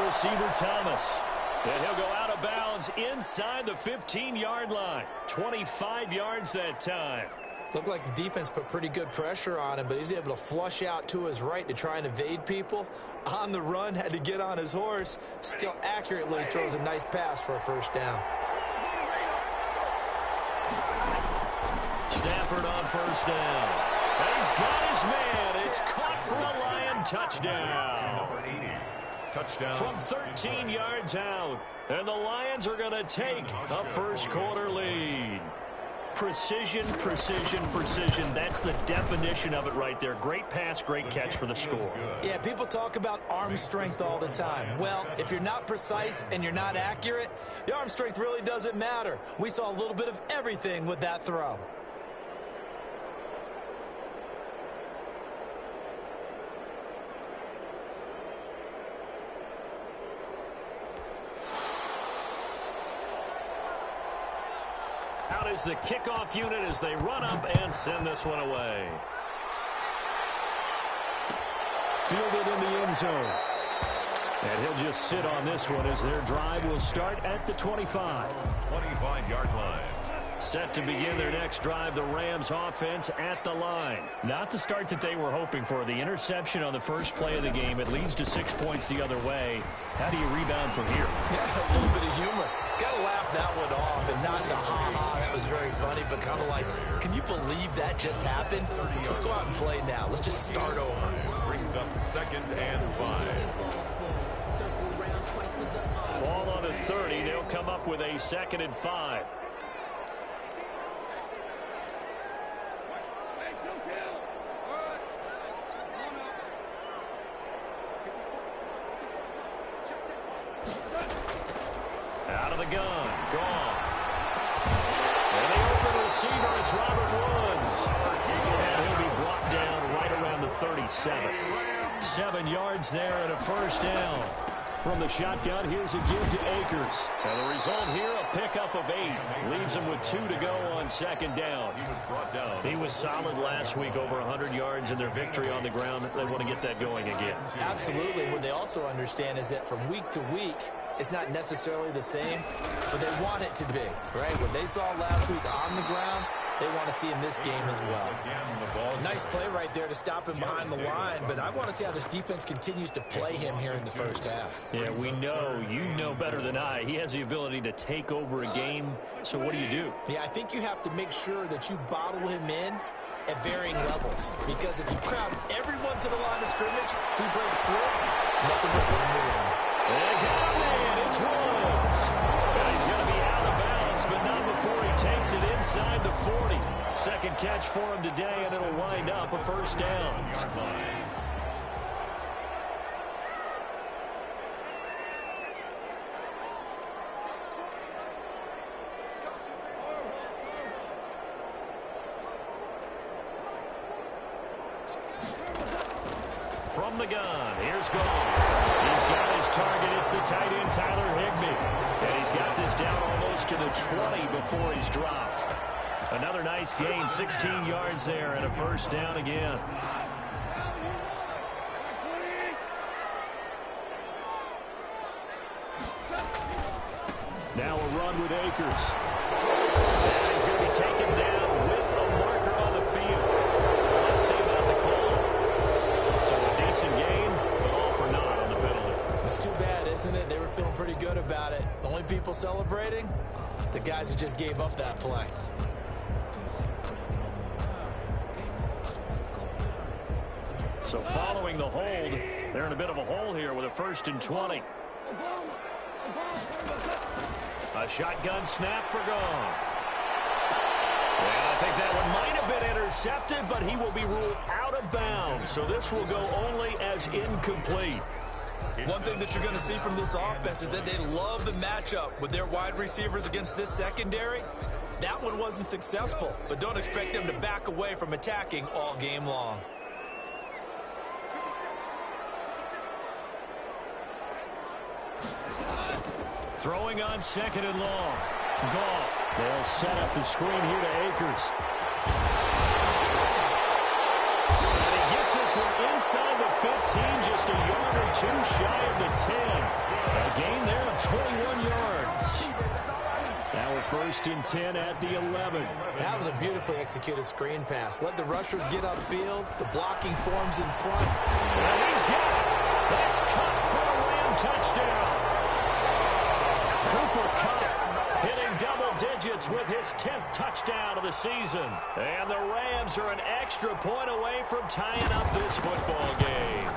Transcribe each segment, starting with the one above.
receiver Thomas. And he'll go out of bounds inside the 15-yard line. 25 yards that time. Looked like the defense put pretty good pressure on him, but he's able to flush out to his right to try and evade people. On the run, had to get on his horse. Still accurately throws a nice pass for a first down. Stafford on first down. And he's got his man. It's caught for a Lion touchdown. Touchdown. From 13 yards out. And the Lions are going to take a first-quarter lead. Precision, precision, precision. That's the definition of it right there. Great pass, great catch for the score. Yeah, people talk about arm strength all the time. Well, if you're not precise and you're not accurate, the arm strength really doesn't matter. We saw a little bit of everything with that throw. Out is the kickoff unit as they run up and send this one away. Fielded in the end zone. And he'll just sit on this one as their drive will start at the 25. 25-yard line. Set to begin their next drive, the Rams offense at the line. Not the start that they were hoping for. The interception on the first play of the game. It leads to 6 points the other way. How do you rebound from here? Yeah, a little bit of humor. Got to laugh that one off and not the ha-ha. That was very funny, but kind of like, can you believe that just happened? Let's go out and play now. Let's just start over. Brings up 2nd and 5. Ball on the 30. They'll come up with a 2nd and 5. Out of the gun. Goff. And the open receiver, it's Robert Woods. And he'll be brought down right around the 37. 7 yards there and a first down. From the shotgun, here's a give to Akers. And the result here, a pickup of 8. Leaves him with 2 to go on 2nd down. He was solid last week, over 100 yards in their victory on the ground. They want to get that going again. Absolutely. What they also understand is that from week to week, it's not necessarily the same, but they want it to be, right? What they saw last week on the ground, they want to see in this game as well. Nice play right there to stop him behind the line, but I want to see how this defense continues to play him here in the first half. Yeah, we know, you know better than I, he has the ability to take over a game, so what do you do? Yeah, I think you have to make sure that you bottle him in at varying levels, because if you crowd everyone to the line of scrimmage, if he breaks through, it's nothing but one more. And got him in, it's Woods. And he's going to be out of bounds, but not before he takes it inside the 40. 2nd catch for him today, and it'll wind up a first down. From the gun, here's Goff. He's got his target. It's the tight end, Tyler Higbee. And he's got this down almost to the 20 before he's dropped. Another nice gain, 16 yards there, and a first down again. Now a run with Akers. And he's going to be taken down with a marker on the field. So let's see about the call. So a decent gain, but all for naught on the penalty. It's too bad, isn't it? They were feeling pretty good about it. The only people celebrating, the guys who just gave up that play. So following the hold, they're in a bit of a hole here with a 1st and 20. A shotgun snap for Goff. And I think that one might have been intercepted, but he will be ruled out of bounds. So this will go only as incomplete. One thing that you're going to see from this offense is that they love the matchup with their wide receivers against this secondary. That one wasn't successful, but don't expect them to back away from attacking all game long. Throwing on 2nd and long. Goff. They'll set up the screen here to Akers. And he gets this one inside the 15, just a yard or 2 shy of the 10. First and 10 at the 11. That was a beautifully executed screen pass. Let the rushers get upfield. The blocking forms in front. And he's got it. That's caught for a Ram touchdown. Cooper Kupp hitting double digits with his 10th touchdown of the season. And the Rams are an extra point away from tying up this football game.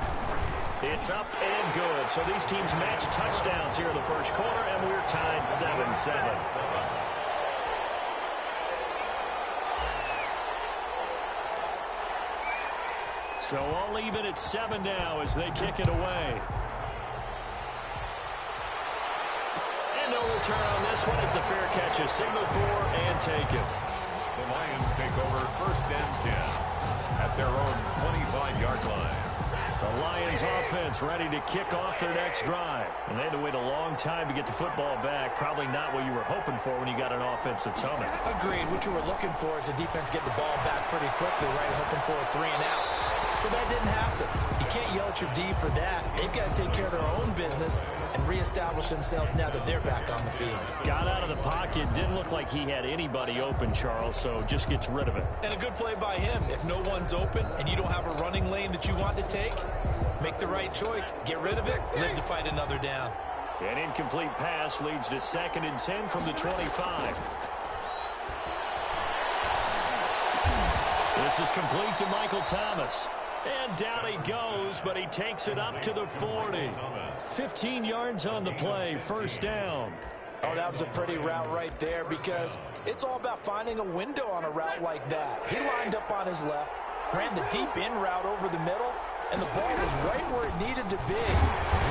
It's up and good. So these teams match touchdowns here in the first quarter, and we're tied 7-7. So all even at 7 now as they kick it away. And no return on this one as the fair catch is signaled for and taken. The Lions take over first and 10 at their own 25-yard line. The Lions offense ready to kick off their next drive. And they had to wait a long time to get the football back. Probably not what you were hoping for when you got an offense that's humming. Agreed. What you were looking for is the defense get the ball back pretty quickly, right? Hoping for a 3 and out. So that didn't happen. You can't yell at your D for that. They've got to take care of their own business and reestablish themselves now that they're back on the field. Got out of the pocket. Didn't look like he had anybody open, Charles, so just gets rid of it. And a good play by him. If no one's open and you don't have a running lane that you want to take, make the right choice. Get rid of it. Live to fight another down. An incomplete pass leads to 2nd and 10 from the 25. This is complete to Michael Thomas. And down he goes, but he takes it up to the 40. 15 yards on the play, first down. Oh, that was a pretty route right there because it's all about finding a window on a route like that. He lined up on his left, ran the deep in route over the middle, and the ball was right where it needed to be.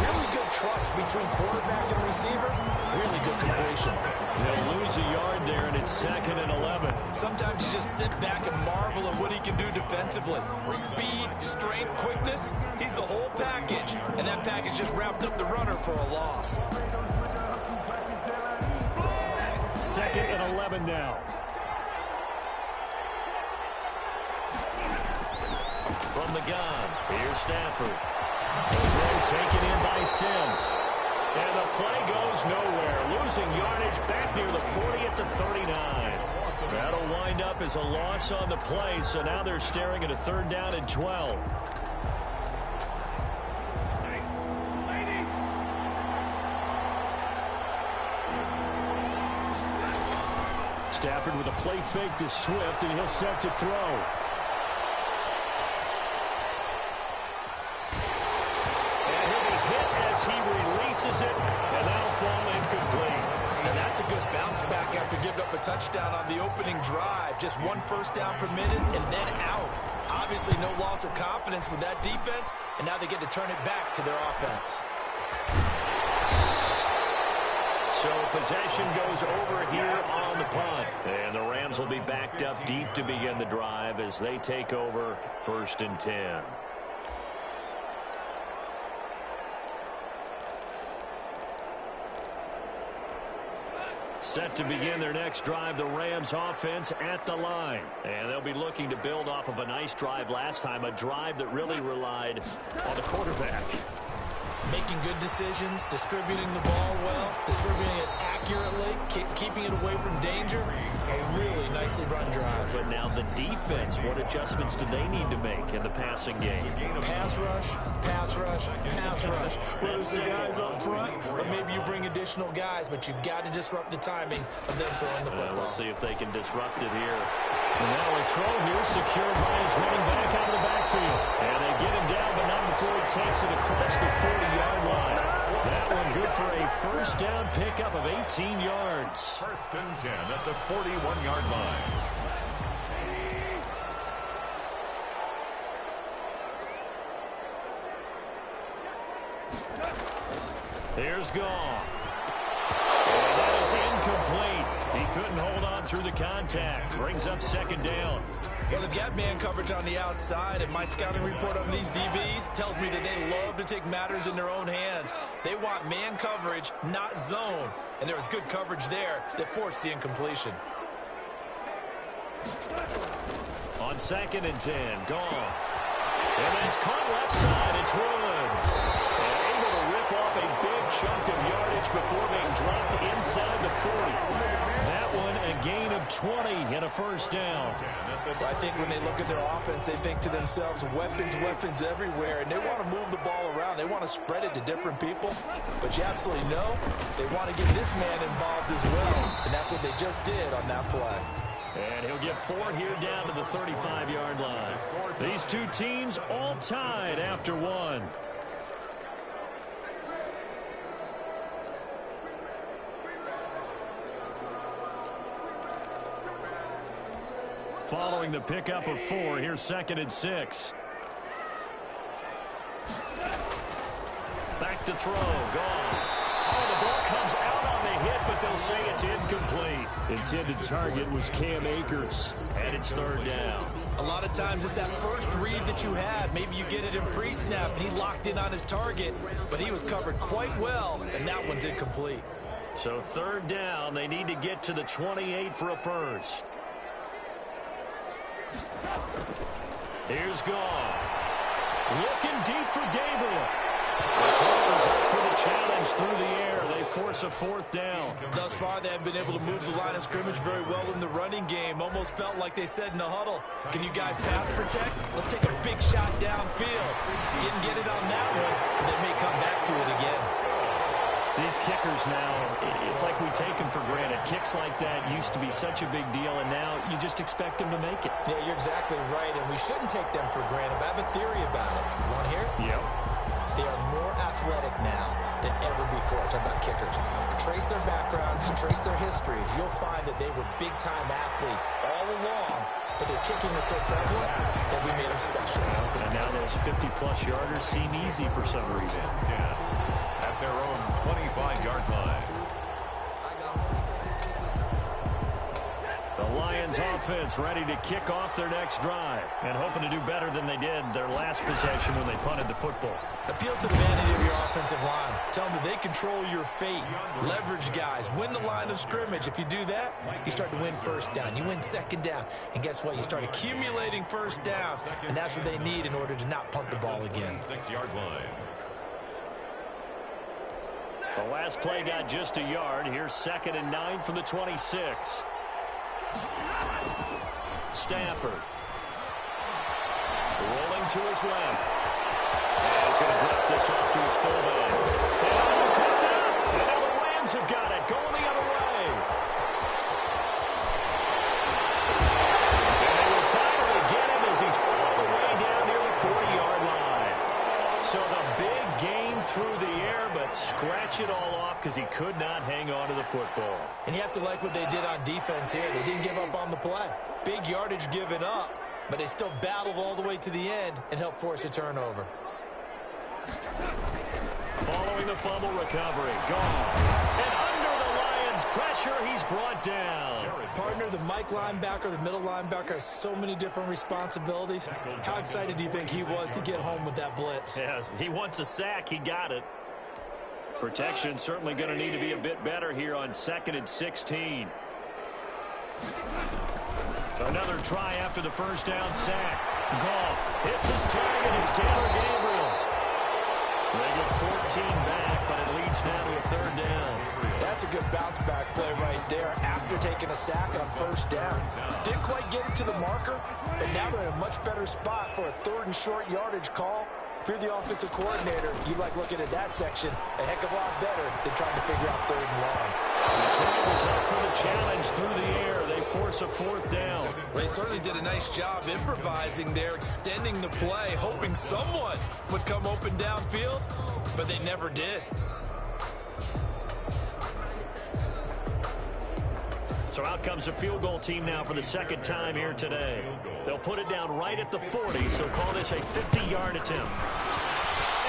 Really good trust between quarterback and receiver. Really good completion. They'll lose a yard there, and it's 2nd and 11. Sometimes you just sit back and marvel at what he can do defensively. Speed, strength, quickness. He's the whole package, and that package just wrapped up the runner for a loss. 2nd and 11 now. From the gun, here's Stafford. The throw taken in by Sims. And the play goes nowhere. Losing yardage back near the 40 at the 39. That'll wind up as a loss on the play, so now they're staring at a 3rd down and 12. Stafford with a play fake to Swift, and he'll set to throw. He releases it, and that'll fall incomplete. And that's a good bounce back after giving up a touchdown on the opening drive. Just 1 first down permitted and then out. Obviously no loss of confidence with that defense, and now they get to turn it back to their offense. So possession goes over here on the punt. And the Rams will be backed up deep to begin the drive as they take over 1st and 10. Set to begin their next drive, the Rams offense at the line. And they'll be looking to build off of a nice drive last time, a drive that really relied on the quarterback. Making good decisions, distributing the ball well, distributing it accurately, keeping it away from danger. A really nicely run drive. But now the defense, what adjustments do they need to make in the passing game? Pass rush, pass rush, pass rush. Whether it's the guys up front or maybe you bring additional guys, but you've got to disrupt the timing of them throwing the football. We'll see if they can disrupt it here. And now a throw here secured by his running back out of the backfield. And they get him down, but not before he takes it across the 40-yard line. That one good for a first down pickup of 18 yards. 1st and 10 at the 41-yard line. Here's Goff. And that is incomplete. He couldn't hold on through the contact. Brings up 2nd down. Well, they've got man coverage on the outside, and my scouting report on these DBs tells me that they love to take matters in their own hands. They want man coverage, not zone. And there was good coverage there that forced the incompletion. On 2nd and 10, Goff. And it's caught left side. It's Woods. And able to rip off a big chunk of yardage before being dropped inside the 40. That gain of 20 and a first down. Well, I think when they look at their offense, they think to themselves, weapons, weapons everywhere, and they want to move the ball around. They want to spread it to different people, but you absolutely know they want to get this man involved as well, and that's what they just did on that play. And he'll get 4 here down to the 35-yard line. These two teams all tied after 1. Following the pickup of 4, here's 2nd and 6. Back to throw. Gone. Oh, the ball comes out on the hit, but they'll say it's incomplete. Intended target was Cam Akers, and it's 3rd down. A lot of times it's that first read that you have. Maybe you get it in pre-snap, and he locked in on his target, but he was covered quite well, and that one's incomplete. So 3rd down, they need to get to the 28 for a first. Here's Goff. Looking deep for Gabriel. The throw is up for the challenge through the air. They force a 4th down. Thus far, they have been able to move the line of scrimmage very well in the running game. Almost felt like they said in the huddle, can you guys pass protect? Let's take a big shot downfield. Didn't get it on that one, but they may come back to it again. These kickers now, it's like we take them for granted. Kicks like that used to be such a big deal, and now you just expect them to make it. Yeah, you're exactly right, and we shouldn't take them for granted, but I have a theory about it. You want to hear it? Yep. They are more athletic now than ever before. I'm talking about kickers. Trace their backgrounds, trace their histories. You'll find that they were big-time athletes all along, but their kicking was so prevalent that we made them specialists. And now those 50-plus yarders seem easy for some reason. At their own 25-yard line. The Lions offense ready to kick off their next drive and hoping to do better than they did their last possession when they punted the football. Appeal to the vanity of your offensive line. Tell them that they control your fate. Leverage guys. Win the line of scrimmage. If you do that, you start to win 1st down. You win 2nd down. And guess what? You start accumulating 1st downs. And that's what they need in order to not punt the ball again. 6-yard line. The last play got just a yard. Here's 2nd and 9 from the 26. Stafford. Rolling to his left. And he's going to drop this off to his fullback. And picked up. And now the Rams have got it. Going the other way. And they will finally get him as he's all the way down near the 40-yard line. So the big gain through the air, but scratch it all off because he could not hang on to the football. And you have to like what they did on defense here. They didn't give up on the play. Big yardage given up, but they still battled all the way to the end and helped force a turnover. Following the fumble recovery. Gone. And under the Lions' pressure, he's brought down. Partner, the Mike linebacker, the middle linebacker has so many different responsibilities. How excited do you think he was to get home with that blitz? Yeah, he wants a sack. He got it. Protection certainly going to need to be a bit better here on 2nd and 16. Another try after the 1st down sack. Goff hits his target. It's Taylor Gabriel. They get 14 back, but it leads now to a 3rd down. That's a good bounce-back play right there after taking a sack on 1st down. Didn't quite get it to the marker, but now they're in a much better spot for a 3rd and short yardage call. If you're the offensive coordinator, you like looking at that section a heck of a lot better than trying to figure out 3rd and long. The try was up for the challenge through the air. They force a 4th down. They certainly did a nice job improvising there, extending the play, hoping someone would come open downfield, but they never did. So out comes a field goal team now for the 2nd time here today. They'll put it down right at the 40, so call this a 50-yard attempt.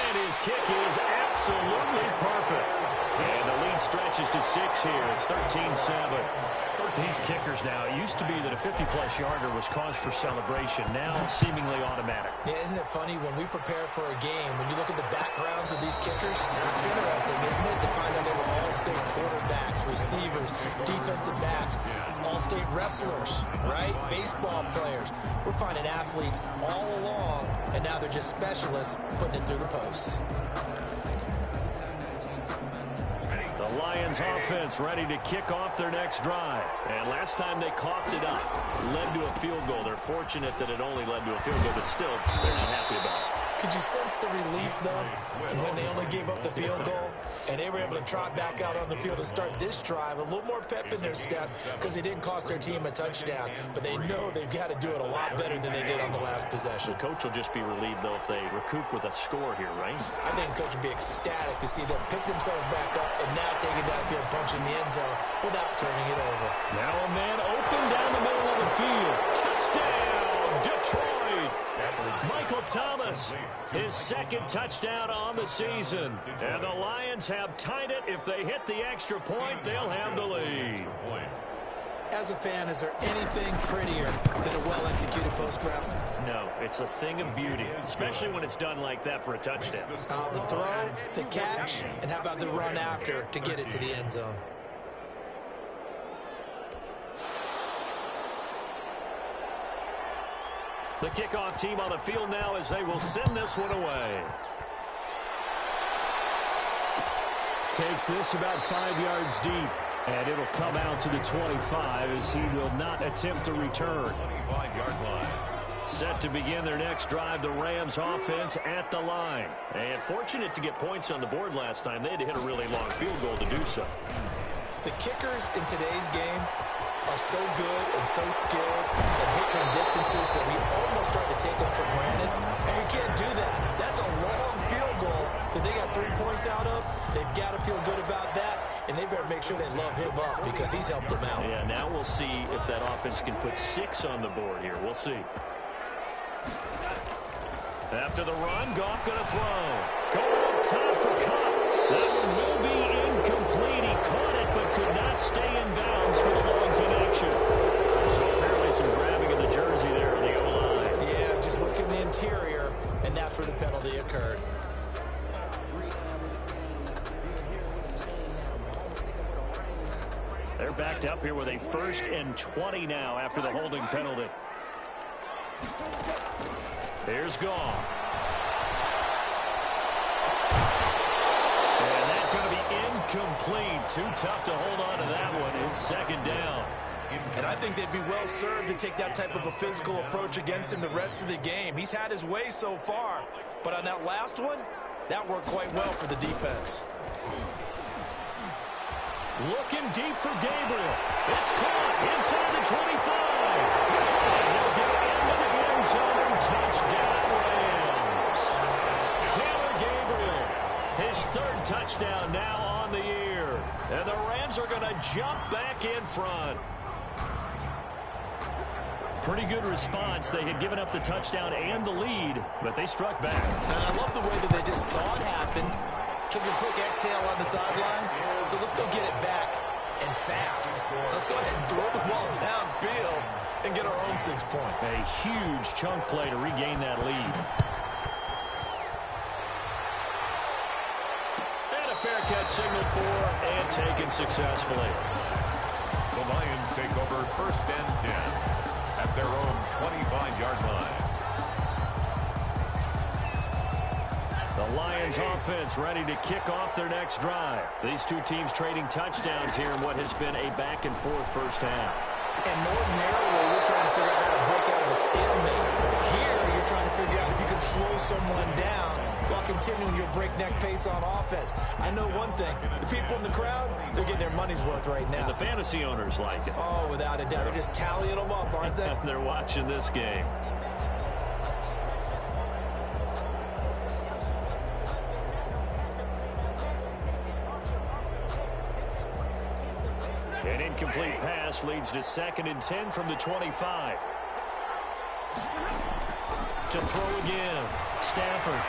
And his kick is absolutely perfect. And the lead stretches to 6 here. It's 13-7. These kickers now, it used to be that a 50-plus yarder was cause for celebration. Now seemingly automatic. Yeah, isn't it funny when we prepare for a game, when you look at the backgrounds of these kickers, it's interesting, isn't it, to find out they were all-state quarterbacks, receivers, defensive backs, all-state wrestlers, right? Baseball players. We're finding athletes all along, and now they're just specialists putting it through the posts. The Lions offense ready to kick off their next drive. And last time they coughed it up, led to a field goal. They're fortunate that it only led to a field goal, but still, they're not happy about it. Could you sense the relief, though, when they only gave up the field goal and they were able to trot back out on the field and start this drive? A little more pep in their step because they didn't cost their team a touchdown, but they know they've got to do it a lot better than they did on the last possession. The coach will just be relieved, though, if they recoup with a score here, right? I think the coach would be ecstatic to see them pick themselves back up and now take it downfield, punching the end zone without turning it over. Now a man open down the middle of the field. Touchdown, Detroit! Michael Thomas, his second touchdown on the season. And the Lions have tied it. If they hit the extra point, they'll have the lead. As a fan, is there anything prettier than a well-executed post route? No, it's a thing of beauty, especially when it's done like that for a touchdown. The throw, the catch, and how about the run after to get it to the end zone? The kickoff team on the field now as they will send this one away. Takes this about 5 yards deep. And it'll come out to the 25 as he will not attempt to return. 25-yard line. Set to begin their next drive, the Rams offense at the line. And fortunate to get points on the board last time. They had to hit a really long field goal to do so. The kickers in today's game are so good and so skilled and hit from distances that we almost start to take them for granted. And we can't do that. That's a long field goal that they got 3 points out of. They've got to feel good about that. And they better make sure they love him up because he's helped them out. Yeah, now we'll see if that offense can put 6 on the board here. We'll see. After the run, Goff going to throw. Going up top for Cup. That one will be incomplete. He caught it but could not stay in bounds for the long connection. So apparently some grabbing of the jersey there on the O-line. Yeah, just look in the interior, and that's where the penalty occurred. They're backed up here with a 1st and 20 now after the holding penalty. Here's Goff. And that's going to be incomplete. Too tough to hold on to that one. It's 2nd down. And I think they'd be well served to take that type of a physical approach against him the rest of the game. He's had his way so far. But on that last one, that worked quite well for the defense. Looking deep for Gabriel. It's caught inside the 25. And he'll get into the end zone. Touchdown, Rams. Taylor Gabriel, his 3rd touchdown now on the year. And the Rams are going to jump back in front. Pretty good response. They had given up the touchdown and the lead, but they struck back. And I love the way that they just saw it happen. Took a quick exhale on the sidelines. So let's go get it back and fast. Let's go ahead and throw the ball downfield and get our own 6 points. A huge chunk play to regain that lead. And a fair catch signaled for and taken successfully. The Lions take over 1st and 10 at their own 25-yard line. The Lions offense ready to kick off their next drive. These two teams trading touchdowns here in what has been a back-and-forth first half. And ordinarily, we're trying to figure out how to break out of a stalemate. Here, you're trying to figure out if you can slow someone down while continuing your breakneck pace on offense. I know one thing. The people in the crowd, they're getting their money's worth right now. And the fantasy owners like it. Oh, without a doubt. They're just tallying them up, aren't they? They're watching this game. An incomplete pass leads to 2nd and 10 from the 25. To throw again, Stafford.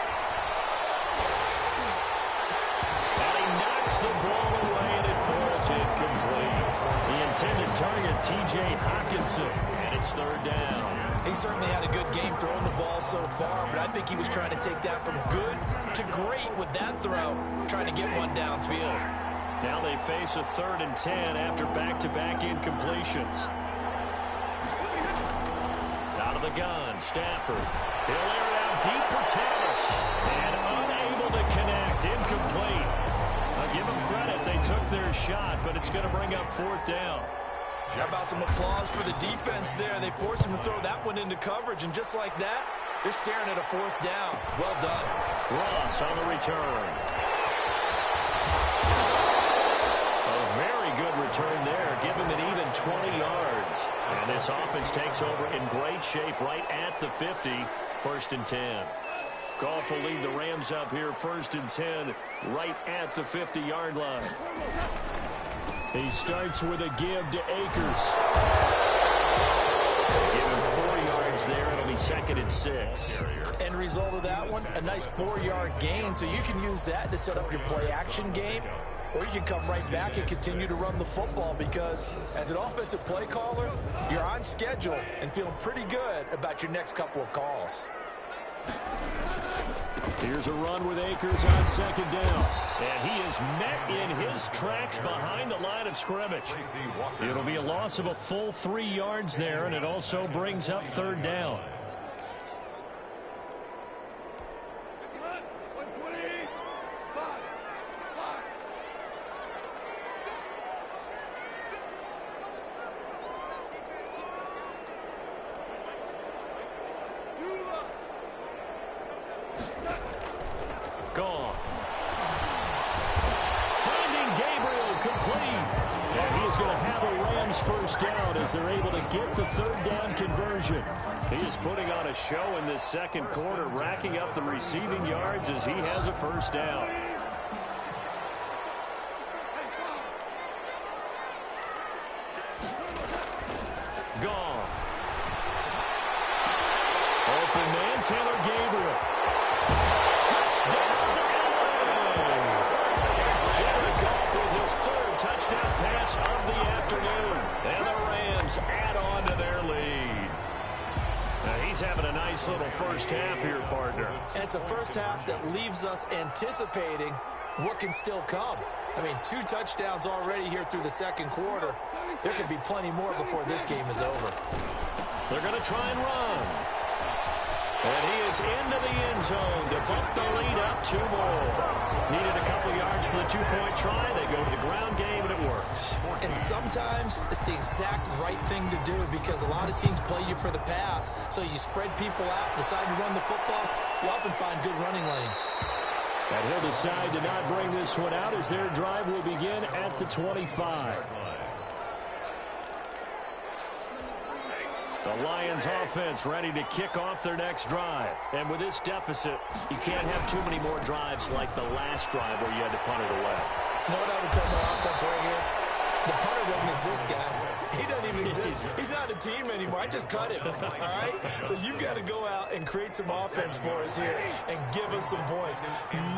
And he knocks the ball away, and it falls incomplete. The intended target, T.J. Hockenson, and it's 3rd down. He certainly had a good game throwing the ball so far, but I think he was trying to take that from good to great with that throw, trying to get one downfield. Now they face a 3rd and 10 after back-to-back incompletions. Out of the gun, Stafford. He'll air it out deep for Thomas. And unable to connect, incomplete. I'll give them credit. They took their shot, but it's going to bring up fourth down. How about some applause for the defense there? They forced him to throw that one into coverage, and just like that, they're staring at a fourth down. Well done. Ross on the return. A very good return there. Give him an even 20 yards. And this offense takes over in great shape right at the 50. 1st and 10. Goff will lead the Rams up here 1st and 10 right at the 50-yard line. He starts with a give to Akers. They give him 4 yards there. It'll be 2nd and 6. End result of that one, a nice 4-yard gain. So you can use that to set up your play-action game, or you can come right back and continue to run the football because as an offensive play caller, you're on schedule and feeling pretty good about your next couple of calls. Here's a run with Akers on 2nd down. And he is met in his tracks behind the line of scrimmage. It'll be a loss of a full 3 yards there, and it also brings up 3rd down. Gone. Finding Gabriel complete. And he is going to have a Rams 1st down as they're able to get the 3rd down conversion. He is putting on a show in this 2nd quarter, racking up the receiving yards as he has a 1st down. Gone. Open man, Taylor Gabriel. Touchdown pass of the afternoon. And the Rams add on to their lead. Now he's having a nice little 1st half here, partner. And it's a 1st half that leaves us anticipating what can still come. I mean, 2 touchdowns already here through the 2nd quarter. There could be plenty more before this game is over. They're going to try and run. And he is into the end zone to bump the lead up 2 more. Needed a couple yards for the 2-point try. They go to the ground game, and it works. And sometimes it's the exact right thing to do because a lot of teams play you for the pass. So you spread people out, decide to run the football. You often find good running lanes. And he'll decide to not bring this one out as their drive will begin at the 25. The Lions offense ready to kick off their next drive. And with this deficit, you can't have too many more drives like the last drive where you had to punt it away. You know what I would tell my offense right here? The punter doesn't exist, guys. He doesn't even exist. He's not a team anymore. I just cut him, all right? So you've got to go out and create some offense for us here and give us some points.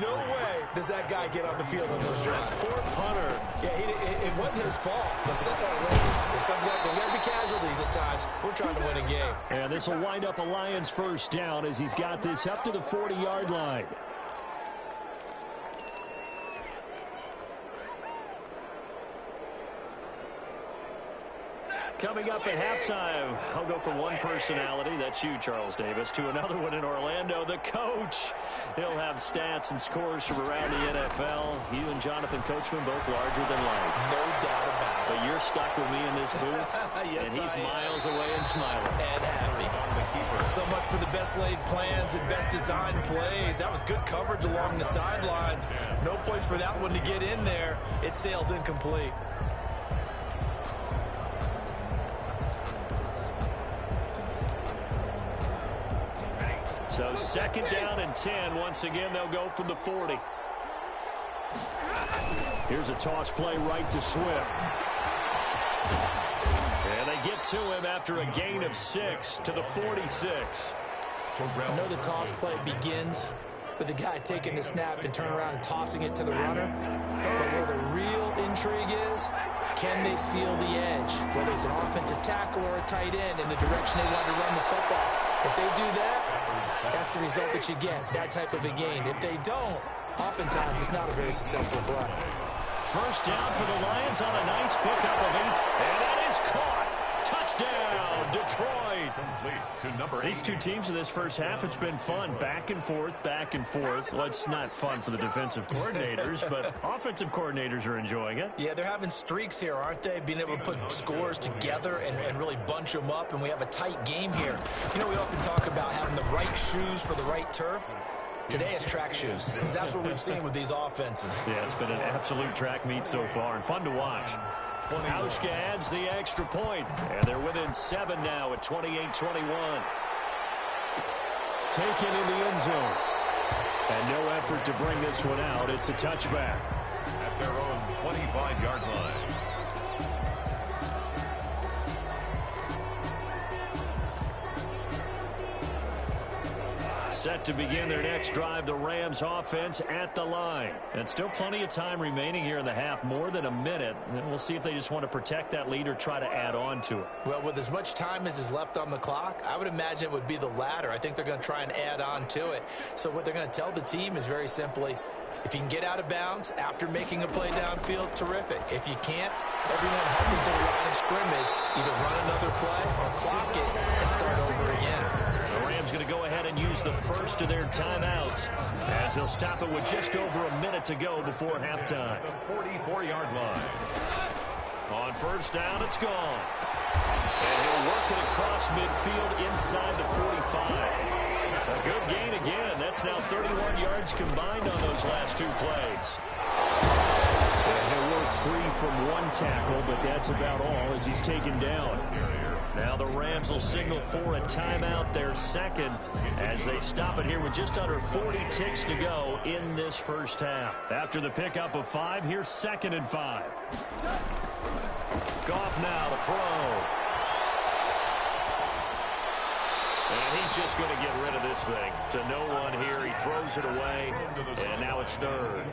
No way does that guy get on the field on those drives. Poor punter. Yeah, it wasn't his fault. But listen, there's something like there got to be casualties at times. We're trying to win a game. And this will wind up a Lions 1st down as he's got this up to the 40-yard line. Coming up at halftime, I'll go from one personality, that's you, Charles Davis, to another one in Orlando, the coach. He'll have stats and scores from around the NFL. You and Jonathan Coachman both larger than life. No doubt about it. But you're stuck with me in this booth, yes, and he's miles away and smiling. And happy. So much for the best laid plans and best designed plays. That was good coverage along the sidelines. No place for that one to get in there. It sails incomplete. So 2nd down and 10. Once again, they'll go from the 40. Here's a toss play right to Swift. And they get to him after a gain of 6 to the 46. I know the toss play begins with the guy taking the snap and turn around and tossing it to the runner. But where the real intrigue is, can they seal the edge? Whether it's an offensive tackle or a tight end in the direction they want to run the football. If they do that, that's the result that you get, that type of a gain. If they don't, oftentimes it's not a very successful play. 1st down for the Lions on a nice pickup of 8. And that is caught. Touchdown, Detroit. Complete to number 8. These two teams in this first half, it's been fun. Back and forth, back and forth. Well, it's not fun for the defensive coordinators, but offensive coordinators are enjoying it. Yeah, they're having streaks here, aren't they? Being able to put scores together and really bunch them up, and we have a tight game here. You know, we often talk about having the right shoes for the right turf. Today it's track shoes. That's what we've seen with these offenses. Yeah, it's been an absolute track meet so far and fun to watch. Hauschka adds the extra point, and they're within 7 now at 28-21. Taken in the end zone. And no effort to bring this one out. It's a touchback. At their own 25-yard line. Set to begin their next drive, the Rams offense at the line. And still plenty of time remaining here in the half, more than a minute. And we'll see if they just want to protect that lead or try to add on to it. Well, with as much time as is left on the clock, I would imagine it would be the latter. I think they're going to try and add on to it. So what they're going to tell the team is very simply, if you can get out of bounds after making a play downfield, terrific. If you can't, everyone hustle to the line of scrimmage, either run another play or clock it and start over again. The Rams going to go ahead and use the first of their timeouts as they'll stop it with just over a minute to go before halftime. The 44-yard line. On first down, it's gone. And he'll work it across midfield inside the 45. A good gain again. That's now 31 yards combined on those last two plays. And he'll work free from one tackle, but that's about all as he's taken down. Now the Rams will signal for a timeout, their second, as they stop it here with just under 40 ticks to go in this first half. After the pickup of 5, here's 2nd and 5. Goff now to throw. And he's just going to get rid of this thing to no one here. He throws it away, and now it's 3rd.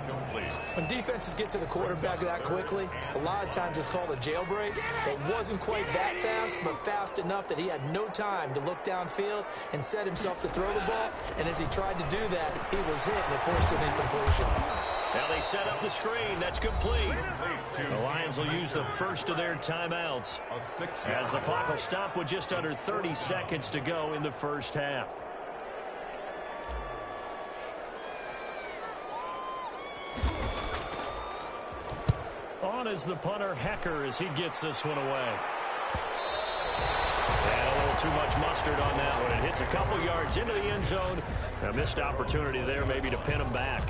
When defenses get to the quarterback that quickly, a lot of times it's called a jailbreak. It wasn't quite that fast, but fast enough that he had no time to look downfield and set himself to throw the ball. And as he tried to do that, he was hit, and it forced an incompletion. Now they set up the screen. That's complete. The Lions will use the first of their timeouts as the clock will stop with just under 30 seconds to go in the first half. On is the punter, Hecker, as he gets this one away. And a little too much mustard on that one. It hits a couple yards into the end zone. A missed opportunity there maybe to pin him back.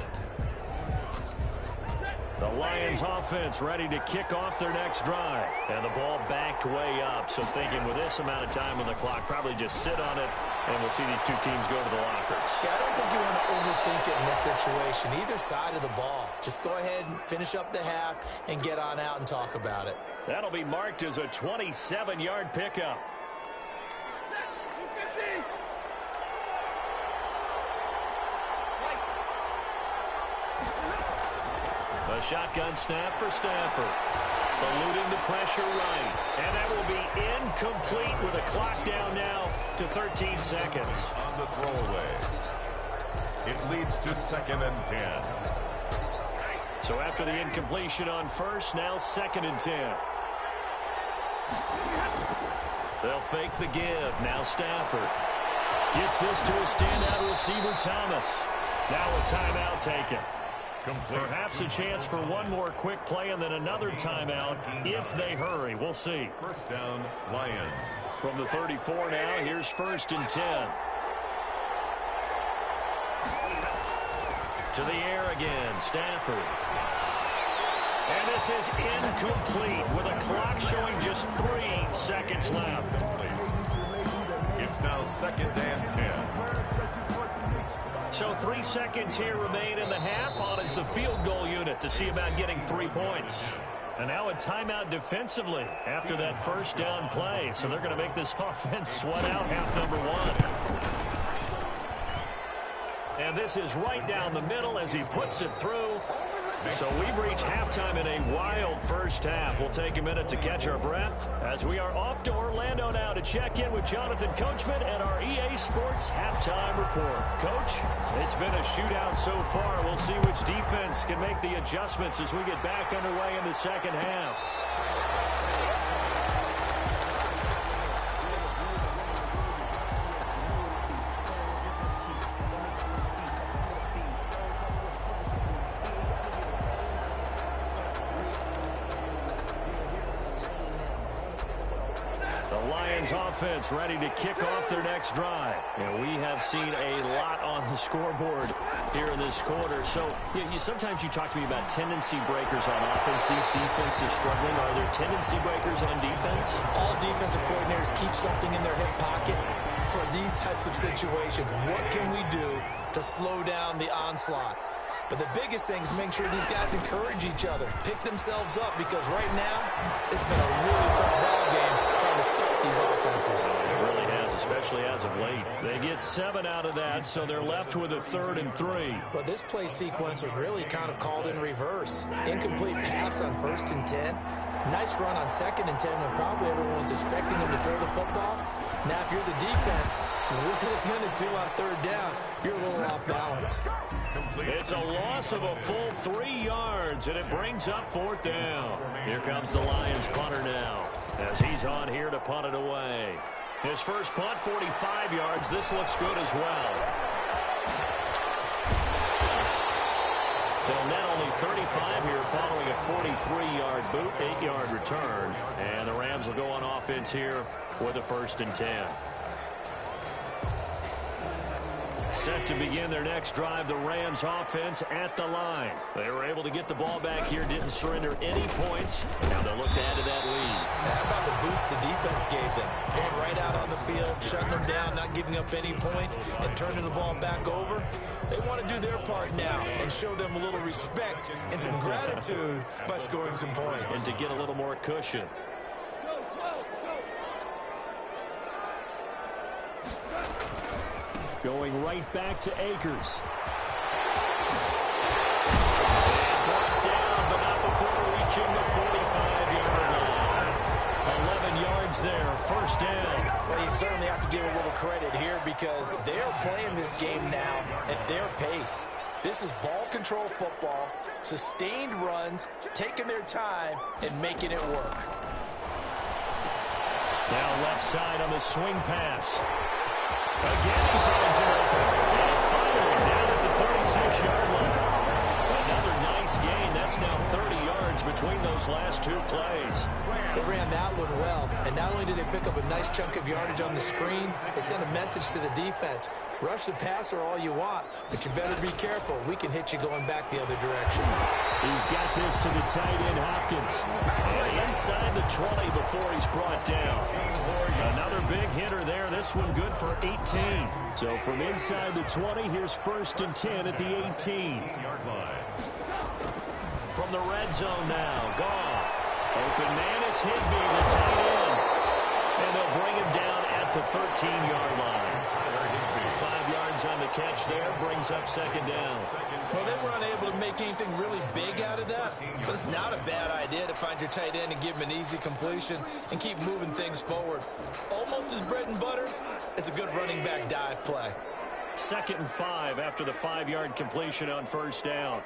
The Lions offense ready to kick off their next drive. And the ball backed way up. So thinking with this amount of time on the clock, probably just sit on it, and we'll see these two teams go to the lockers. Yeah, I don't think you want to overthink it in this situation. Either side of the ball. Just go ahead and finish up the half and get on out and talk about it. That'll be marked as a 27-yard pickup. A shotgun snap for Stafford. Eluding the pressure right. And that will be incomplete with a clock down now to 13 seconds. On the throwaway. It leads to 2nd and 10. So after the incompletion on first, now 2nd and 10. They'll fake the give. Now Stafford gets this to a standout receiver, Thomas. Now a timeout taken. Perhaps a chance for one more quick play and then another timeout if they hurry. We'll see. First down, Lions. From the 34 now, here's 1st and 10. To the air again, Stafford. And this is incomplete with a clock showing just 3 seconds left. It's now 2nd and 10. So 3 seconds here remain in the half. On is the field goal unit to see about getting 3 points. And now a timeout defensively after that first down play. So they're going to make this offense sweat out half number 1. And this is right down the middle as he puts it through. So we've reached halftime in a wild first half. We'll take a minute to catch our breath as we are off to Orlando now to check in with Jonathan Coachman and our EA Sports Halftime Report. Coach, it's been a shootout so far. We'll see which defense can make the adjustments as we get back underway in the second half. Lions offense ready to kick off their next drive. And we have seen a lot on the scoreboard here in this quarter. So sometimes you talk to me about tendency breakers on offense. These defenses struggling. Are there tendency breakers on defense? All defensive coordinators keep something in their hip pocket for these types of situations. What can we do to slow down the onslaught? But the biggest thing is make sure these guys encourage each other, pick themselves up, because right now it's been a really tough ball game trying to stop these offenses. It really has, especially as of late. They get 7 out of that, so they're left with a 3rd and 3. But this play sequence was really kind of called in reverse. Incomplete pass on 1st and 10. Nice run on 2nd and 10 when probably everyone was expecting him to throw the football. Now, if you're the defense, what are they going to do on 3rd down? You're a little off balance. It's a loss of a full 3 yards, and it brings up 4th down. Here comes the Lions punter now, as he's on here to punt it away. His first punt, 45 yards. This looks good as well. They'll net only 35 here following a 43-yard boot, 8-yard return. And the Rams will go on offense here with a 1st and 10. Set to begin their next drive, the Rams offense at the line. They were able to get the ball back here, didn't surrender any points. Now they'll look to add to that lead. How about the boost the defense gave them? Going right out on the field, shutting them down, not giving up any points, and turning the ball back over. They want to do their part now and show them a little respect and some gratitude by scoring some points. And to get a little more cushion. Going right back to Akers. And brought down, but not before reaching the 45-yard line. 11 yards there, 1st down. Well, you certainly have to give a little credit here because they're playing this game now at their pace. This is ball control football, sustained runs, taking their time, and making it work. Now left side on the swing pass. Again, he finds it open. And finally down at the 36-yard line. Another nice gain. That's now 30 yards between those last 2 plays. They ran that one well. And not only did they pick up a nice chunk of yardage on the screen, they sent a message to the defense. Rush the passer all you want, but you better be careful. We can hit you going back the other direction. He's got this to the tight end, Hopkins. And inside the 20 before he's brought down. Another big hitter there. This one good for 18. So from inside the 20, here's 1st and 10 at the 18. From the red zone now, Goff. Open man is Higby, the tight end. And they'll bring him down at the 13-yard line. 5 yards on the catch there, brings up 2nd down. Well, they were unable to make anything really big out of that, but it's not a bad idea to find your tight end and give him an easy completion and keep moving things forward. Almost as bread and butter as a good running back dive play. 2nd and 5 after the 5-yard completion on 1st down.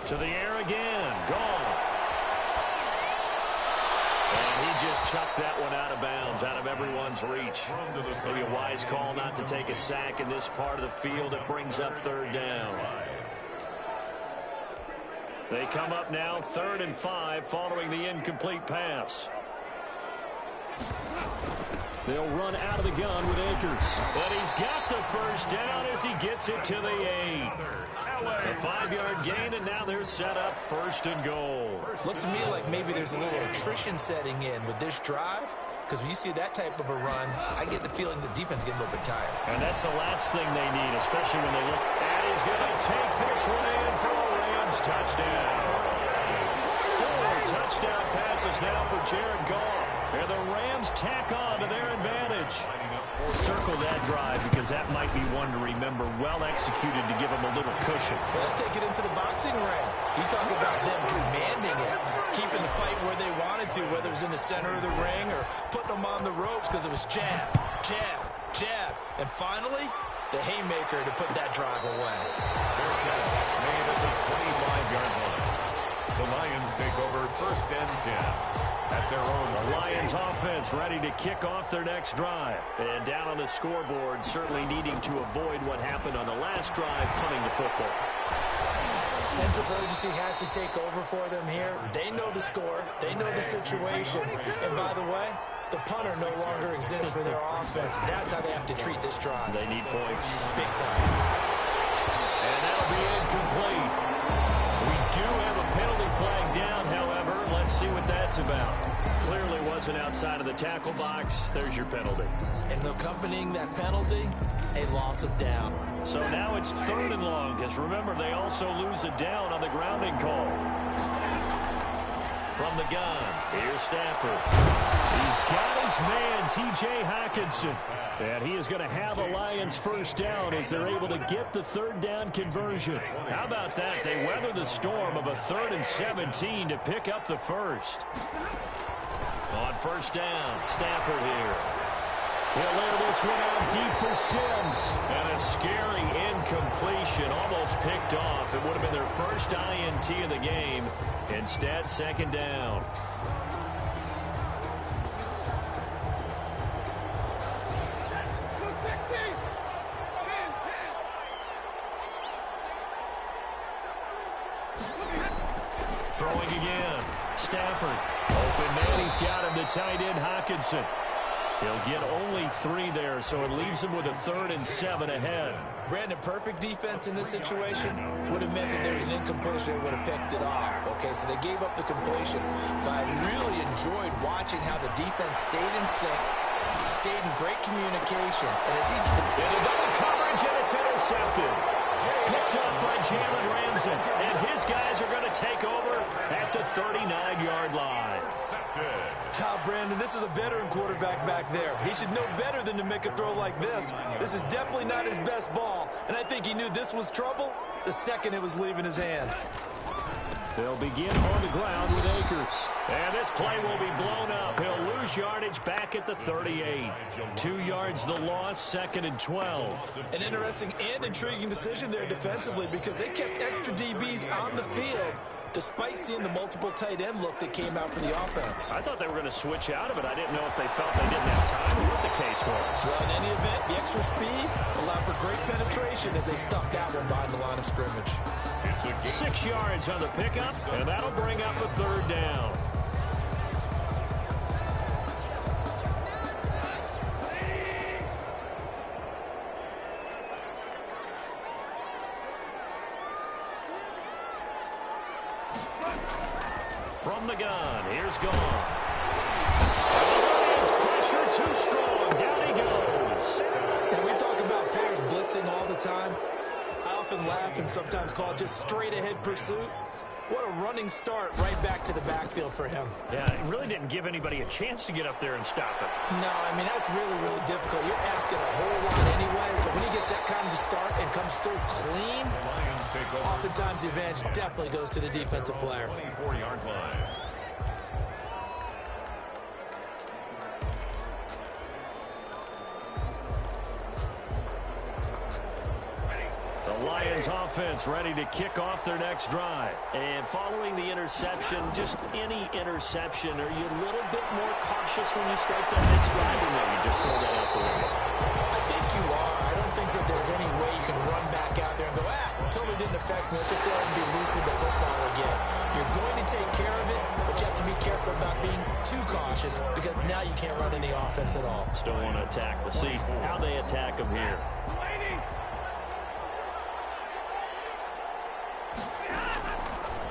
To the air again, Goff. And he just chucked that one out of bounds, out of everyone's reach. Maybe a wise call not to take a sack in this part of the field. It brings up 3rd down. They come up now 3rd and 5 following the incomplete pass. They'll run out of the gun with Akers. And he's got the 1st down as he gets it to the 8. A 5-yard gain, and now they're set up 1st and goal. Looks to me like maybe there's a little attrition setting in with this drive, because when you see that type of a run, I get the feeling the defense getting a little bit tired. And that's the last thing they need, especially when they look. And he's going to take this one in for a Rams touchdown. 4 touchdown passes now for Jared Goff. And the Rams tack on to their advantage. Circle that drive because that might be one to remember. Well executed to give them a little cushion. Well, let's take it into the boxing ring. You talk about them commanding it, keeping the fight where they wanted to, whether it was in the center of the ring or putting them on the ropes because it was jab, jab, jab. And finally, the haymaker to put that drive away. Fair catch made at the 25-yard line. The Lions take over 1st and 10 at their own. The Lions offense ready to kick off their next drive. And down on the scoreboard, certainly needing to avoid what happened on the last drive, punting the football. Sense of urgency has to take over for them here. They know the score. They know the situation. And by the way, the punter no longer exists for their offense. That's how they have to treat this drive. They need points. Big time. And that'll be incomplete. We do have a penalty flag down, however. Let's see what that's about. Clearly wasn't outside of the tackle box. There's your penalty. And accompanying that penalty, a loss of down. So now it's 3rd and long, because remember, they also lose a down on the grounding call. From the gun, here's Stafford. He's got his man, T.J. Hockenson. And he is going to have a Lions first down as they're able to get the 3rd down conversion. How about that? They weather the storm of a 3rd and 17 to pick up the first. On 1st down, Stafford here. He'll lay this one out deep for Sims. And a scary incompletion, almost picked off. It would have been their first INT of the game. Instead, 2nd down. Throwing again. Stafford. Open man. He's got him. The tight end, Hockenson. He'll get only 3 there, so it leaves him with a 3rd and 7 ahead. Brandon, perfect defense in this situation would have meant that there was an incompletion and would have picked it off. Okay, so they gave up the completion. But I really enjoyed watching how the defense stayed in sync, stayed in great communication. And as he... Into double coverage, and it's intercepted. Picked up by Jalen Ramsey. And his guys are going to take over at the 39-yard line. Brandon, this is a veteran quarterback back there. He should know better than to make a throw like this. This is definitely not his best ball, and I think he knew this was trouble the second it was leaving his hand. They'll begin on the ground with Akers. And this play will be blown up. He'll lose yardage back at the 38. 2 yards the loss, 2nd and 12. An interesting and intriguing decision there defensively because they kept extra DBs on the field despite seeing the multiple tight end look that came out for the offense. I thought they were going to switch out of it. I didn't know if they felt they didn't have time or what the case was. Well, in any event, the extra speed allowed for great penetration as they stuffed that one behind the line of scrimmage. 6 yards on the pickup, and that'll bring up a 3rd down. From the gun, here's Goff. His pressure too strong. Down he goes. And we talk about players blitzing all the time. I often laugh and sometimes call it just straight-ahead pursuit. What a running start right back to the backfield for him. Yeah, it really didn't give anybody a chance to get up there and stop him. No, I mean, that's really, really difficult. You're asking a whole lot anyway, but when he gets that kind of start and comes through clean, oftentimes the advantage definitely goes to the defensive player. 24-yard line. The Lions offense ready to kick off their next drive. And following the interception, just any interception, are you a little bit more cautious when you start that next drive, or no, you just throw that out the window? I think you are. I don't think that there's any way you can run back out there and go, totally didn't affect me. Let's just go ahead and be loose with the football again. You're going to take care of it, but you have to be careful about being too cautious because now you can't run any offense at all. Still want to attack. We'll see how they attack them here.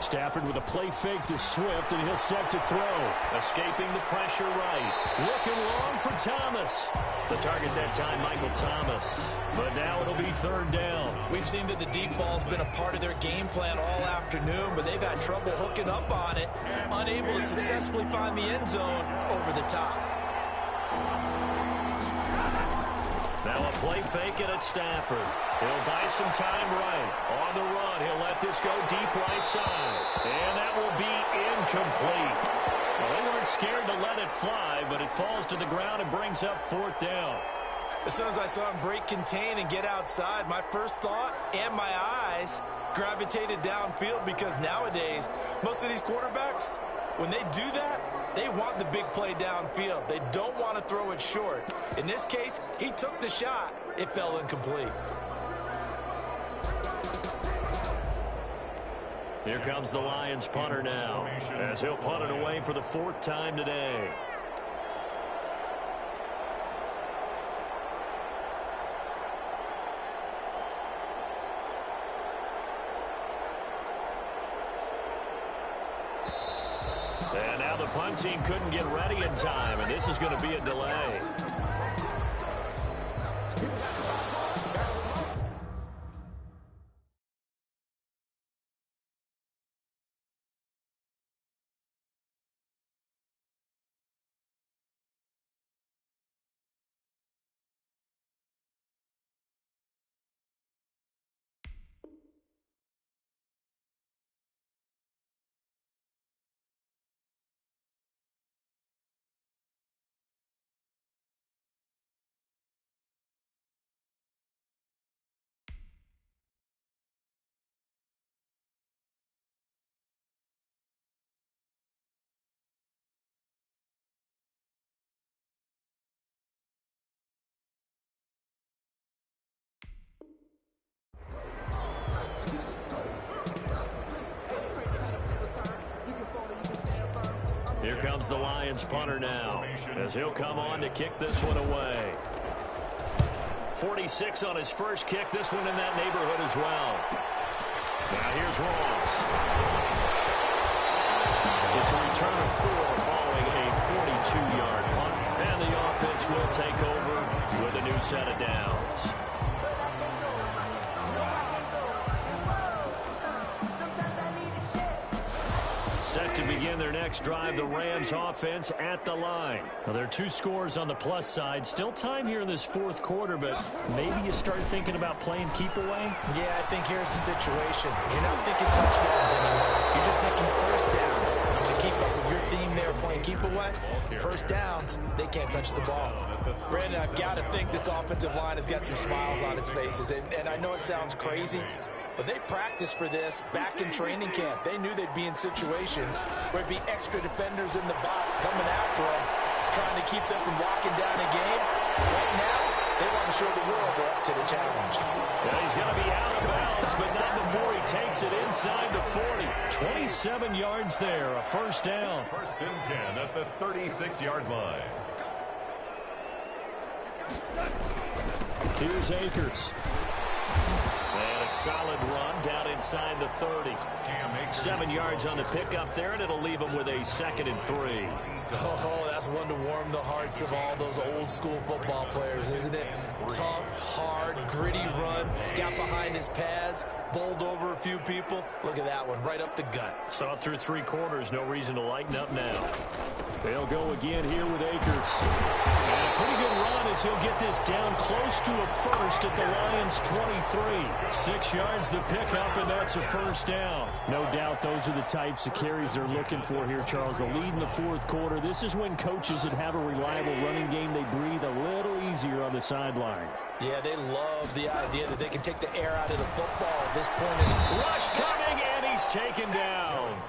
Stafford with a play fake to Swift, and he'll set to throw. Escaping the pressure right. Looking long for Thomas. The target that time, Michael Thomas. But now it'll be 3rd down. We've seen that the deep ball's been a part of their game plan all afternoon, but they've had trouble hooking up on it, unable to successfully find the end zone over the top. Now a play fake it at Stafford. He'll buy some time right. On the run, he'll let this go deep right side. And that will be incomplete. Well, they weren't scared to let it fly, but it falls to the ground and brings up 4th down. As soon as I saw him break contain and get outside, my first thought and my eyes gravitated downfield, because nowadays, most of these quarterbacks, when they do that, they want the big play downfield. They don't want to throw it short. In this case, he took the shot. It fell incomplete. Here comes the Lions punter now, as he'll punt it away for the 4th time today. And now the punt team couldn't get ready in time, and this is going to be a delay. Here comes the Lions punter now, as he'll come on to kick this one away. 46 on his first kick, this one in that neighborhood as well. Now here's Ross. It's a return of 4 following a 42-yard punt. And the offense will take over with a new set of downs. Set to begin their next drive, the Rams offense at the line. Now, there are 2 scores on the plus side. Still time here in this 4th quarter, but maybe you start thinking about playing keep away? Yeah, I think here's the situation. You're not thinking touchdowns anymore. You're just thinking first downs. To keep up with your theme there, playing keep away, first downs, they can't touch the ball. Brandon, I've got to think this offensive line has got some smiles on its faces. And I know it sounds crazy, but they practiced for this back in training camp. They knew they'd be in situations where it'd be extra defenders in the box coming after them, trying to keep them from locking down a game. Right now, they want to show the world they're up to the challenge. Well, he's going to be out of bounds, but not before he takes it inside the 40. 27 yards there, a first down. 1st and 10 at the 36-yard line. Here's Akers. And a solid run down inside the 30. 7 yards on the pickup there, and it'll leave him with a 2nd and 3. Oh, that's one to warm the hearts of all those old-school football players, isn't it? Tough, hard, gritty run, got behind his pads, bowled over a few people. Look at that one, right up the gut. Saw it through 3 quarters, no reason to lighten up now. They'll go again here with Akers. And a pretty good run as he'll get this down close to a first at the Lions' 23. 6 yards the pickup, and that's a first down. No doubt those are the types of carries they're looking for here, Charles. The lead in the 4th quarter. This is when coaches that have a reliable running game, they breathe a little easier on the sideline. Yeah, they love the idea that they can take the air out of the football at this point. Rush coming, and he's taken down.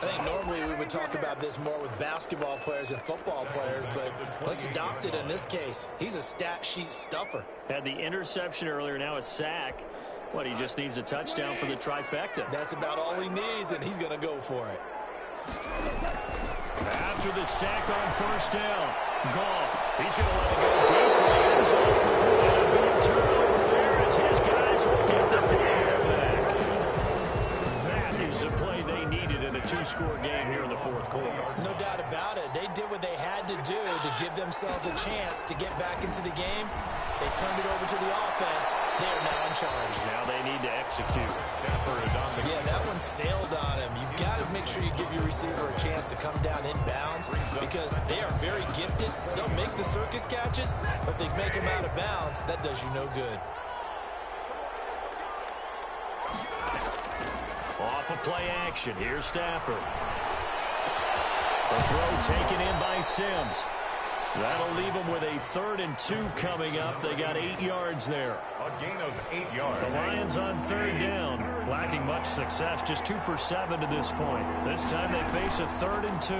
I think normally we would talk about this more with basketball players and football players, but let's adopt it in this case. He's a stat sheet stuffer. Had the interception earlier, now a sack. What, he just needs a touchdown for the trifecta. That's about all he needs, and he's going to go for it. After the sack on first down, Goff, he's going to let it go deep for the end zone. And a big turnover there as his guys will get the football back. That is the play they needed in a 2-score game here in the 4th quarter. No doubt about it. They did what they had to do to give themselves a chance to get back into the game. They turned it over to the offense. They are now in charge. Now they need to execute. Yeah, that one sailed on him. You've got to make sure you give your receiver a chance to come down inbounds because they are very gifted. They'll make the circus catches, but if they make them out of bounds, that does you no good. Off of play action. Here's Stafford. The throw taken in by Sims. That'll leave them with a 3rd and 2 coming up. They got 8 yards there. A gain of 8 yards. The Lions on 3rd down. Lacking much success, just 2 for 7 to this point. This time they face a 3rd and 2.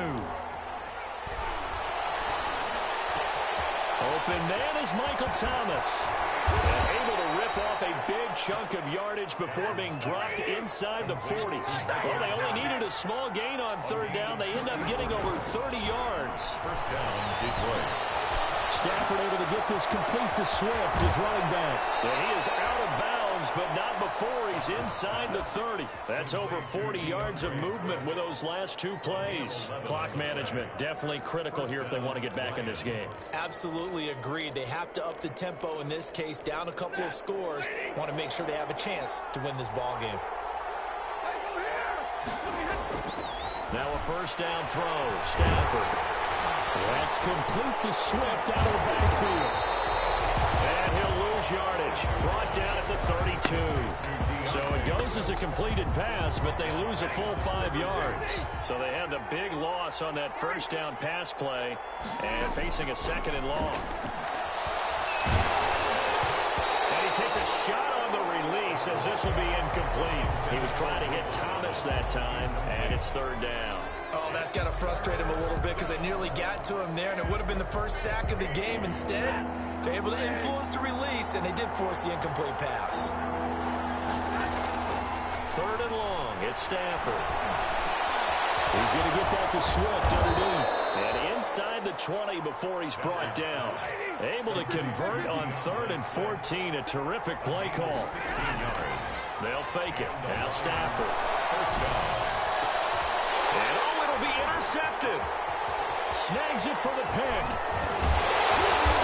Open man is Michael Thomas. And able to rip off a big chunk of yardage before being dropped inside the 40. Well, they only needed a small gain on 3rd down. They end up getting over 30 yards. First down, Detroit. Stafford able to get this complete to Swift, his running back. And he is out of bounds, but not before he's inside the 30. That's over 40 yards of movement with those last 2 plays. Clock management definitely critical here if they want to get back in this game. Absolutely agreed. They have to up the tempo in this case, down a couple of scores. Want to make sure they have a chance to win this ball game. Now a first down throw. Stafford. That's complete to Swift out of the backfield. And he'll lose yardage. Brought down at the 32. So it goes as a completed pass, but they lose a full 5 yards. So they had the big loss on that first down pass play and facing a 2nd and long. And he takes a shot on the release as this will be incomplete. He was trying to hit Thomas that time, and it's 3rd down. Oh, that's got to frustrate him a little bit because they nearly got to him there, and it would have been the first sack of the game. Instead, they're able to influence the release, and they did force the incomplete pass. 3rd and long. It's Stafford. He's going to get that to Swift underneath. And inside the 20 before he's brought down. Able to convert on 3rd and 14. A terrific play call. They'll fake it. Now Stafford. First down. And oh, it'll be intercepted. Snags it for the pick.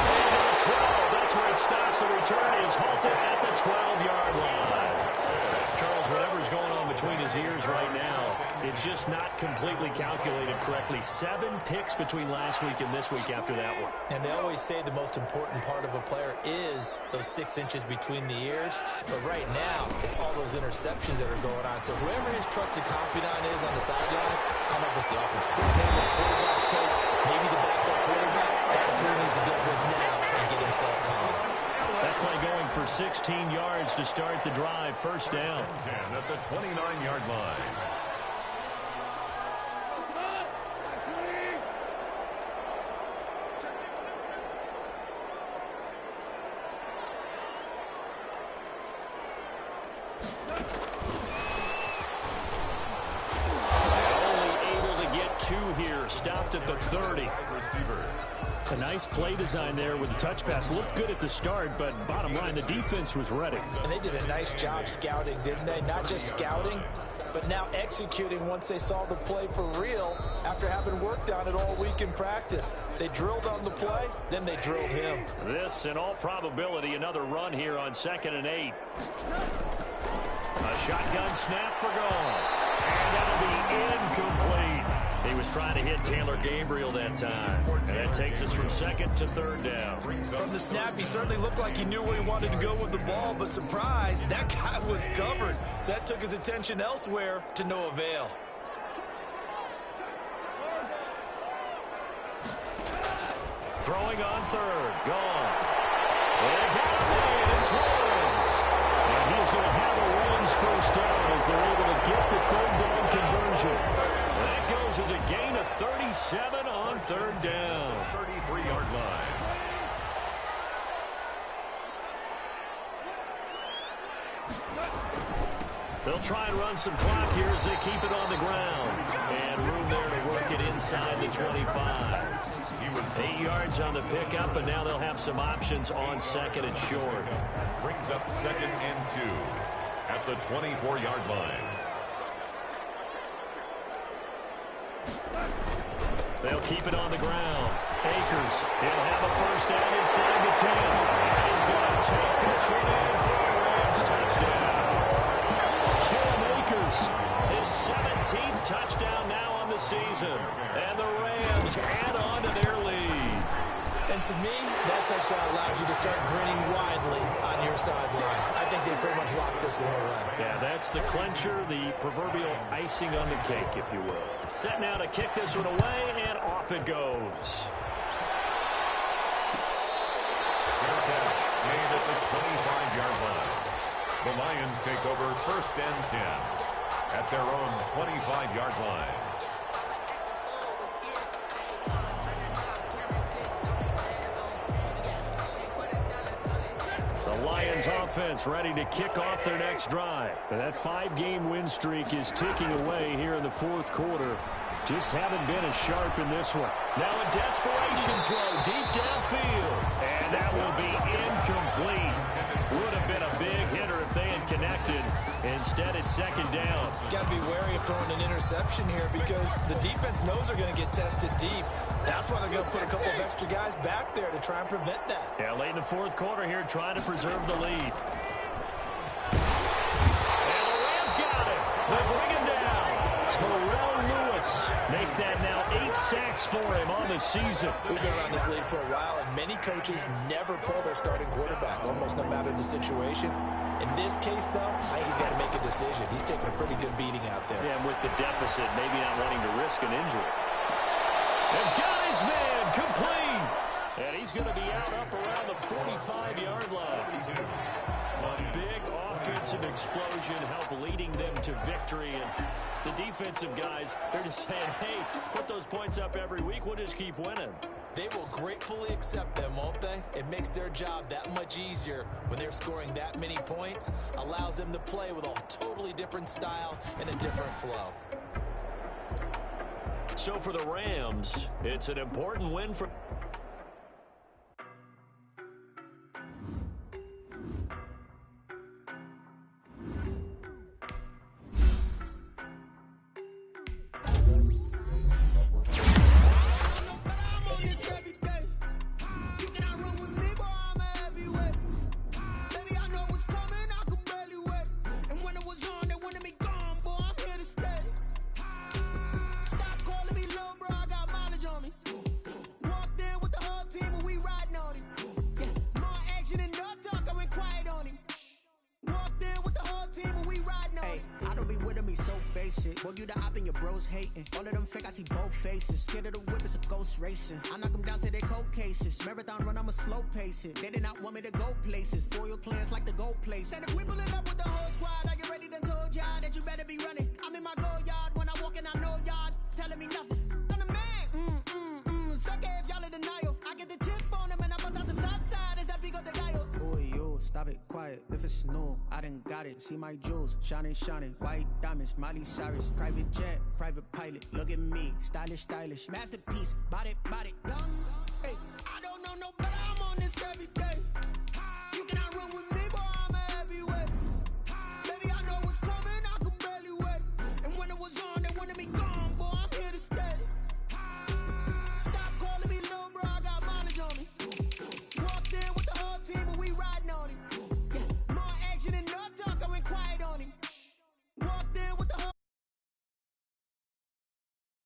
And to the 12. That's where it stops. The return is halted at the 12-yard line. Charles, whatever's going on between his ears right now, it's just not completely calculated correctly. 7 picks between last week and this week after that one. And they always say the most important part of a player is those 6 inches between the ears. But right now, it's all those interceptions that are going on. So whoever his trusted confidant is on the sidelines, I don't know if it's the offensive coordinator, the quarterback's coach, maybe the backup quarterback, that's who he needs to get with now and get himself calm. That play going for 16 yards to start the drive. First down. 10 at the 29-yard line. Only able to get 2 here. Stopped at the 30. Receiver. A nice play design there with the touch pass. Looked good at the start, but bottom line, the defense was ready. And they did a nice job scouting, didn't they? Not just scouting, but now executing once they saw the play for real after having worked on it all week in practice. They drilled on the play, then they drilled him. This, in all probability, another run here on 2nd and 8. A shotgun snap for goal. And that'll be incomplete. He was trying to hit Taylor Gabriel that time. And that takes us from 2nd to 3rd down. From the snap, he certainly looked like he knew where he wanted to go with the ball, but surprise, that guy was covered. So that took his attention elsewhere to no avail. Throwing on 3rd. Gone. And got it. It's Woods. And he's going to have a Woods first down as they're able to get the 3rd down conversion. That goes as a gain of 37 on 3rd down. 33-yard line. They'll try and run some clock here as they keep it on the ground. And room there to work it inside the 25. 8 yards on the pickup, and now they'll have some options on 2nd and short. Brings up 2nd and 2 at the 24-yard line. They'll keep it on the ground. Akers, he'll have a first down inside the 10. And he's going to take this one in for a Rams touchdown. Cam Akers, his 17th touchdown now on the season. And the Rams add on to their lead. And to me, that touchdown allows you to start grinning widely on your sideline. I think they pretty much locked this one away. Yeah, that's the clincher, the proverbial icing on the cake, if you will. Set now to kick this one away, and off it goes. the 25-yard line. The Lions take over 1st and 10 at their own 25-yard line. The Lions offense ready to kick off their next drive. And that 5-game win streak is ticking away here in the 4th quarter. Just haven't been as sharp in this one. Now a desperation throw deep downfield. And that will be incomplete. Would have been a big hitter if they had connected. Instead, it's 2nd down. Got to be wary of throwing an interception here because the defense knows they're going to get tested deep. That's why they're going to put a couple of extra guys back there to try and prevent that. Yeah, late in the 4th quarter here, trying to preserve the lead. And the Rams got it. They bring him down. Terrell Lewis. Make that now 8 sacks for him on the season. We've been around this league for a while, and many coaches never pull their starting quarterback, almost no matter the situation. In this case, though, I think he's got to make a decision. He's taking a pretty good beating out there. Yeah, and with the deficit, maybe not wanting to risk an injury. And got his man complete. And he's going to be out up around the 45-yard line. A big offensive explosion helped leading them to victory. And the defensive guys, they're just saying, hey, put those points up every week. We'll just keep winning. They will gratefully accept them, won't they? It makes their job that much easier when they're scoring that many points. Allows them to play with a totally different style and a different flow. So for the Rams, it's an important win for... Well, you the op and your bros hating. All of them fake, I see both faces. Scared of the whip, it's a ghost racing. I knock them down to their cold cases. Marathon run, I'ma slow pace it. They did not want me to go places. Foil plans like the gold place. And if we pulling up with the whole squad, are you ready? Done told y'all that you better be running. I'm in my go yard. When I walk in, I know y'all telling me nothing. I'm the man. Suck it if y'all in denial. I get the chip on them and I bust out the south side. Is that big of the guy? Oh, yo, stop it, quiet. If it's new, I done got it. See my jewels, shining, shining. White diamonds, Miley Cyrus. Private jet, private pilot. Look at me, stylish, stylish. Masterpiece, body, young. Hey.